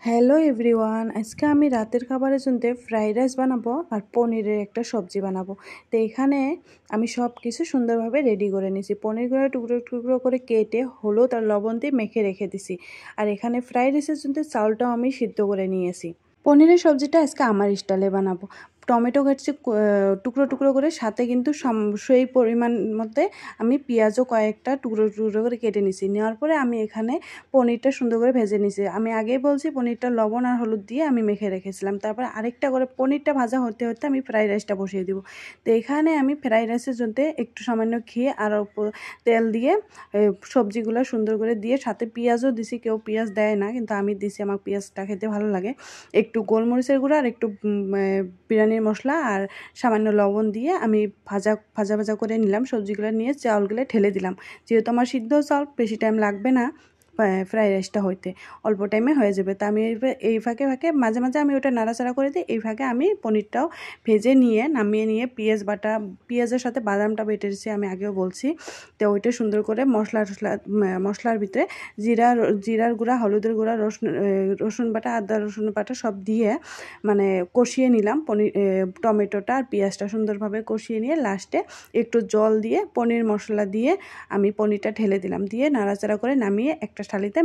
Hello everyone, আজকে আমি রাতের খাবারের জন্য ফ্রাইড রাইস বানাবো আর পনিরের একটা সবজি বানাবো। তো এখানে আমি সব কিছু সুন্দরভাবে রেডি করে নিয়েছি। পনিরগুলো টুকরো টুকরো করে কেটে হলুদ আর লবণ দিয়ে মেখে রেখে দিছি। আর এখানে ফ্রাইড রাইসের জন্য চাউলটাও আমি সিদ্ধ করে নিয়েছি। পনিরের সবজিটা আজকে আমার স্টাইলে বানাবো। টমেটো কাটছি টুকরো টুকরো করে, সাথে কিন্তু সেই পরিমাণ মধ্যে আমি পেঁয়াজও কয়েকটা টুকরো টুকরো করে কেটে নিছি। নেওয়ার পরে আমি এখানে পনিরটা সুন্দর করে ভেজে নিছি। আমি আগেই বলছি পনিরটা লবণ আর হলুদ দিয়ে আমি মেখে রেখেছিলাম। তারপর আরেকটা করে পনিরটা ভাজা হতে হতে আমি ফ্রাইড রাইসটা বসিয়ে দিব। তো এখানে আমি ফ্রাইড রাইসের জন্য একটু সামান্য ঘি আর তেল দিয়ে সবজিগুলো সুন্দর করে দিয়ে, সাথে পেঁয়াজও দিছি। কেউ পেঁয়াজ দেয় না, কিন্তু আমি দিছি, আমার পেঁয়াজটা খেতে ভালো লাগে। একটু গোলমরিচের গুঁড়া আর একটু বিরিয়ানির মশলা আর সামান্য লবণ দিয়ে আমি ভাজা ভাজা ভাজা করে নিলাম। সবজিগুলো নিয়ে চাউলগুলো ঢেলে দিলাম। যেহেতু আমার সিদ্ধ চাউল, বেশি টাইম লাগবে না ফ্রাইড রাইসটা হইতে, অল্প টাইমে হয়ে যাবে। তা আমি এই ফাঁকে ফাঁকে মাঝে মাঝে আমি ওটা নাড়াচাড়া করে দিই। এই ফাঁকে আমি পনিরটাও ভেজে নিয়ে নামিয়ে নিয়ে পেঁয়াজের সাথে বাদামটা বেটে দিচ্ছি, আমি আগেও বলছি। তো ওইটা সুন্দর করে মশলার ভিতরে জিরার গুঁড়া, হলুদের গুঁড়া, রসুন বাটা, আদা রসুন বাটা সব দিয়ে মানে কষিয়ে নিলাম। টমেটোটা আর পেঁয়াজটা সুন্দরভাবে কষিয়ে নিয়ে লাস্টে একটু জল দিয়ে পনির মশলা দিয়ে আমি পনিরটা ঢেলে দিলাম, দিয়ে নাড়াচাড়া করে নামিয়ে একটা থালিতে